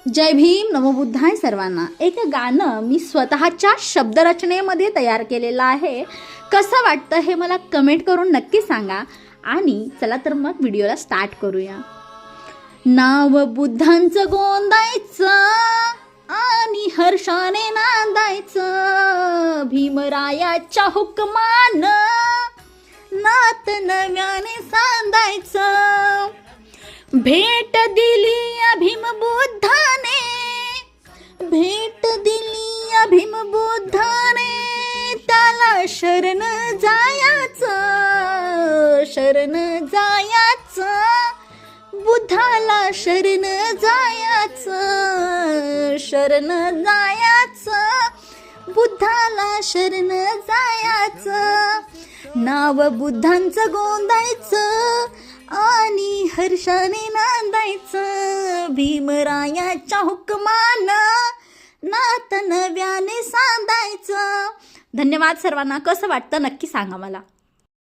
जय भीम, नमो बुद्धाय सर्वांना. एक गाणं मी स्वतःच्या शब्दरचनेमध्ये तयार केलेलं आहे. कसं वाटतं हे मला कमेंट करून नक्की सांगा. आणि चला तर मग व्हिडिओला स्टार्ट करूया. नाव बुद्धांचं गोंदायचं आणि हर्षाने नांदायचं, भीमरायाच्या हुकमानं नात नव्याने सांदायचं. भेट दिली या भीमबुद्धाने, भेट दिली या भीमबुद्धाने, त्याला शरण जायाचं, शरण जायाचं, बुद्धाला शरण जायाचं, शरण जायाचं, बुद्धाला शरण जायाचं. नाव बुद्धांचं गोंदायचं आणि हर्षाने नांदायचं, भीमरायाच्या हुकमानं नात नव्याने सांदायचं. धन्यवाद सर्वांना. कसं वाटतं नक्की सांगा मला.